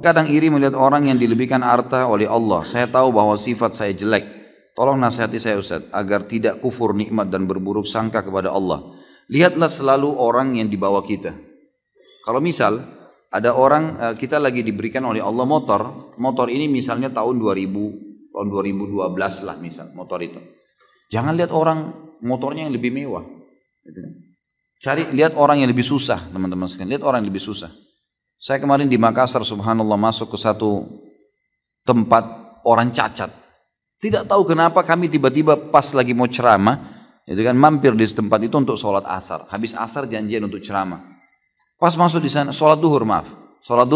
Kadang iri melihat orang yang dilebihkan harta oleh Allah. Saya tahu bahwa sifat saya jelek. Tolong nasihati saya Ustaz, agar tidak kufur nikmat dan berburuk sangka kepada Allah. Lihatlah selalu orang yang di bawah kita. Kalau misal ada orang, kita lagi diberikan oleh Allah motor ini misalnya tahun 2012 lah misal motor itu. Jangan lihat orang motornya yang lebih mewah. Lihat orang yang lebih susah, teman-teman sekalian. Lihat orang yang lebih susah. Saya kemarin di Makassar, subhanallah, masuk ke satu tempat orang cacat. Tidak tahu kenapa kami tiba-tiba pas lagi mau ceramah, itu kan mampir di tempat itu untuk sholat asar. Habis asar janjian untuk ceramah. Pas masuk di sana, sholat duhur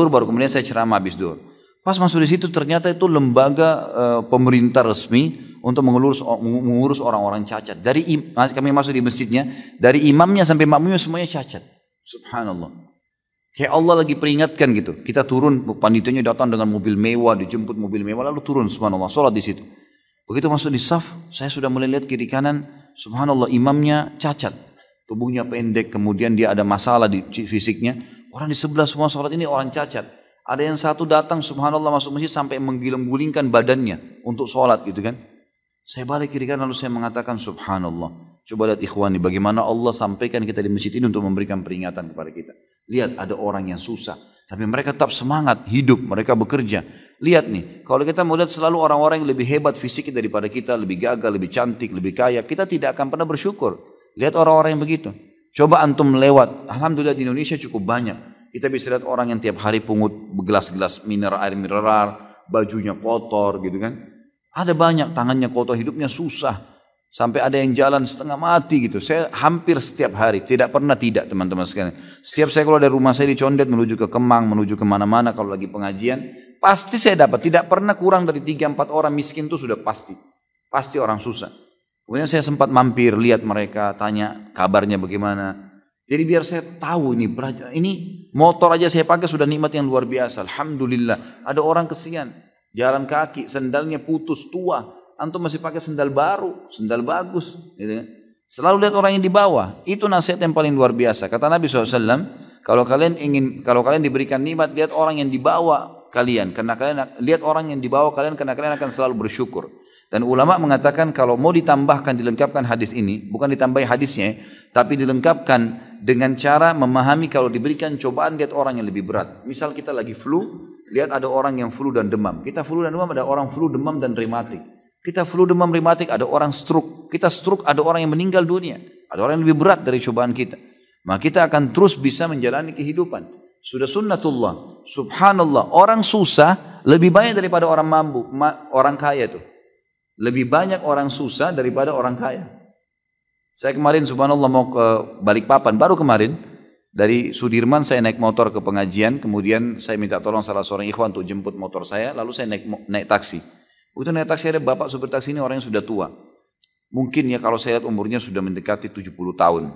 baru kemudian saya ceramah habis duhur. Pas masuk di situ ternyata itu lembaga pemerintah resmi untuk mengurus orang-orang cacat. Kami masuk di masjidnya, dari imamnya sampai makmumnya semuanya cacat. Subhanallah. Kayak Allah lagi peringatkan gitu. Kita turun, panitianya datang dengan mobil mewah, dijemput mobil mewah, lalu turun, subhanallah, sholat di situ. Begitu masuk di saf, saya sudah mulai lihat kiri kanan, subhanallah, imamnya cacat, tubuhnya pendek, kemudian dia ada masalah di fisiknya. Orang di sebelah semua sholat ini orang cacat. Ada yang satu datang, subhanallah, masuk masjid sampai menggiling-gulingkan badannya untuk sholat gitu kan. Saya balik kiri kanan lalu saya mengatakan, subhanallah. Coba lihat ikhwani, bagaimana Allah sampaikan kita di masjid ini untuk memberikan peringatan kepada kita. Lihat ada orang yang susah, tapi mereka tetap semangat, hidup, mereka bekerja. Lihat nih, kalau kita mau lihat selalu orang-orang yang lebih hebat fisiknya daripada kita, lebih gagah, lebih cantik, lebih kaya, kita tidak akan pernah bersyukur. Lihat orang-orang yang begitu. Coba antum lewat, alhamdulillah di Indonesia cukup banyak. Kita bisa lihat orang yang tiap hari pungut gelas-gelas air mineral, bajunya kotor gitu kan. Ada banyak, tangannya kotor, hidupnya susah. Sampai ada yang jalan setengah mati gitu. Saya hampir setiap hari, tidak pernah tidak teman-teman sekalian. Setiap saya keluar dari rumah saya di Condet menuju ke Kemang, menuju kemana-mana kalau lagi pengajian, pasti saya dapat. Tidak pernah kurang dari 3-4 orang miskin itu sudah pasti. Pasti orang susah. Kemudian saya sempat mampir, lihat mereka, tanya kabarnya bagaimana. Jadi biar saya tahu ini motor aja saya pakai sudah nikmat yang luar biasa. Alhamdulillah. Ada orang kesian, jalan kaki, sendalnya putus, tua. Antum masih pakai sendal baru, sendal bagus. Gitu. Selalu lihat orang yang di bawah. Itu nasihat yang paling luar biasa. Kata Nabi SAW, kalau kalian diberikan nikmat, lihat orang yang di bawah kalian. Karena kalian lihat orang yang di bawah kalian, karena kalian akan selalu bersyukur. Dan ulama mengatakan kalau mau ditambahkan, dilengkapkan hadis ini, bukan ditambahi hadisnya, tapi dilengkapkan dengan cara memahami kalau diberikan cobaan, lihat orang yang lebih berat. Misal kita lagi flu, lihat ada orang yang flu dan demam. Kita flu dan demam, ada orang flu, demam dan rematik. Kita flu demam rematik, ada orang stroke. Kita stroke, ada orang yang meninggal dunia. Ada orang yang lebih berat dari cobaan kita. Maka kita akan terus bisa menjalani kehidupan. Sudah sunnatullah. Subhanallah. Orang susah lebih banyak daripada orang mampu, orang kaya itu. Lebih banyak orang susah daripada orang kaya. Saya kemarin subhanallah mau ke Balikpapan. Baru kemarin dari Sudirman saya naik motor ke pengajian. Kemudian saya minta tolong salah seorang ikhwan untuk jemput motor saya. Lalu saya naik taksi. Begitu naik taksi ada bapak supir taksi ini orang yang sudah tua. Mungkin ya kalau saya lihat umurnya sudah mendekati 70 tahun.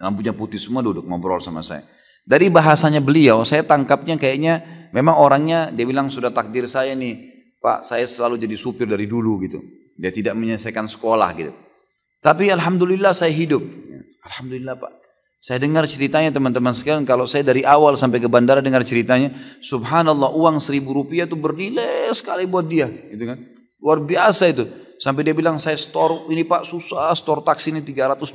Rambutnya putih semua, duduk ngobrol sama saya. Dari bahasanya beliau saya tangkapnya kayaknya memang orangnya, dia bilang sudah takdir saya nih Pak, saya selalu jadi supir dari dulu gitu. Dia tidak menyelesaikan sekolah gitu. Tapi alhamdulillah saya hidup. Alhamdulillah Pak. Saya dengar ceritanya teman-teman sekalian, kalau saya dari awal sampai ke bandara dengar ceritanya, subhanallah uang 1.000 rupiah itu bernilai sekali buat dia, gitu kan? Luar biasa itu. Sampai dia bilang saya store ini Pak susah, store taksi ini 320.000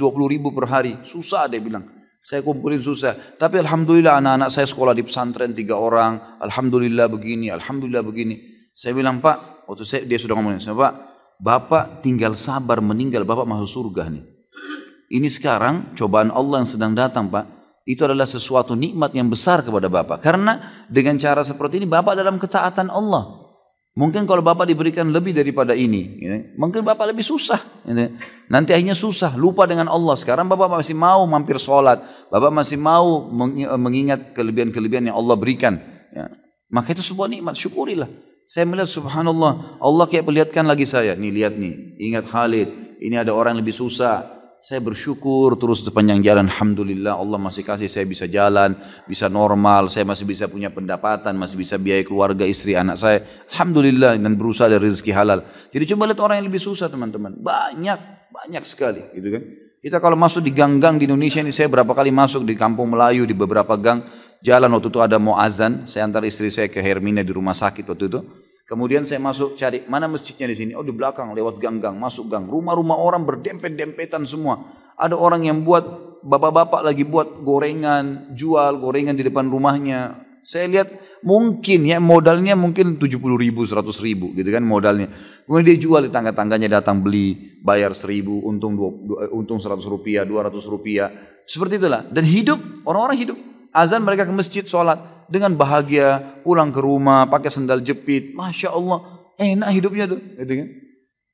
per hari, susah dia bilang. Saya kumpulin susah. Tapi alhamdulillah anak-anak saya sekolah di pesantren 3 orang, alhamdulillah begini, alhamdulillah begini. Saya bilang Pak, waktu dia sudah ngomongin, saya Pak, Bapak tinggal sabar meninggal, Bapak masuk surga nih. Ini sekarang cobaan Allah yang sedang datang Pak. Itu adalah sesuatu nikmat yang besar kepada Bapak. Karena dengan cara seperti ini Bapak dalam ketaatan Allah. Mungkin kalau Bapak diberikan lebih daripada ini, mungkin Bapak lebih susah. Nanti akhirnya susah, lupa dengan Allah. Sekarang Bapak masih mau mampir sholat. Bapak masih mau mengingat kelebihan-kelebihan yang Allah berikan. Maka itu sebuah nikmat, syukurilah. Saya melihat subhanallah, Allah kayak perlihatkan lagi saya. Nih lihat nih, ingat Khalid, ini ada orang yang lebih susah. Saya bersyukur terus sepanjang jalan. Alhamdulillah Allah masih kasih saya bisa jalan, bisa normal, saya masih bisa punya pendapatan, masih bisa biaya keluarga, istri, anak saya. Alhamdulillah, dan berusaha dari rezeki halal. Jadi coba lihat orang yang lebih susah teman-teman. Banyak sekali gitu kan. Kita kalau masuk di gang-gang di Indonesia ini, saya berapa kali masuk di kampung Melayu, di beberapa gang, jalan waktu itu ada mau azan, saya antar istri saya ke Hermina di rumah sakit waktu itu. Kemudian saya masuk cari mana masjidnya di sini. Oh di belakang, lewat gang-gang, masuk gang. Rumah-rumah orang berdempet-dempetan semua. Ada orang yang buat, bapak-bapak lagi buat gorengan, jual gorengan di depan rumahnya. Saya lihat mungkin ya modalnya mungkin 70 ribu, 100 ribu gitu kan modalnya. Kemudian dia jual di tangga-tangganya, datang beli, bayar 1000, untung 100 rupiah, 200 rupiah. Seperti itulah. Dan hidup, orang-orang hidup. Azan mereka ke masjid, sholat. Dengan bahagia, pulang ke rumah, pakai sandal jepit. Masya Allah, enak hidupnya tuh. Gitu kan?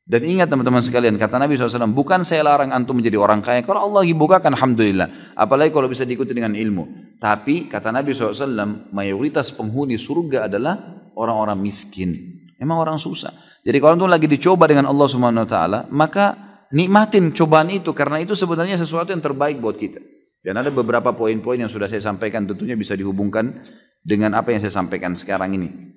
Dan ingat teman-teman sekalian, kata Nabi SAW, bukan saya larang antum menjadi orang kaya. Kalau Allah bukakan, alhamdulillah. Apalagi kalau bisa diikuti dengan ilmu. Tapi kata Nabi SAW, mayoritas penghuni surga adalah orang-orang miskin. Memang orang susah. Jadi kalau antum lagi dicoba dengan Allah Subhanahu Wa Taala, maka nikmatin cobaan itu. Karena itu sebenarnya sesuatu yang terbaik buat kita. Dan ada beberapa poin-poin yang sudah saya sampaikan, tentunya bisa dihubungkan dengan apa yang saya sampaikan sekarang ini.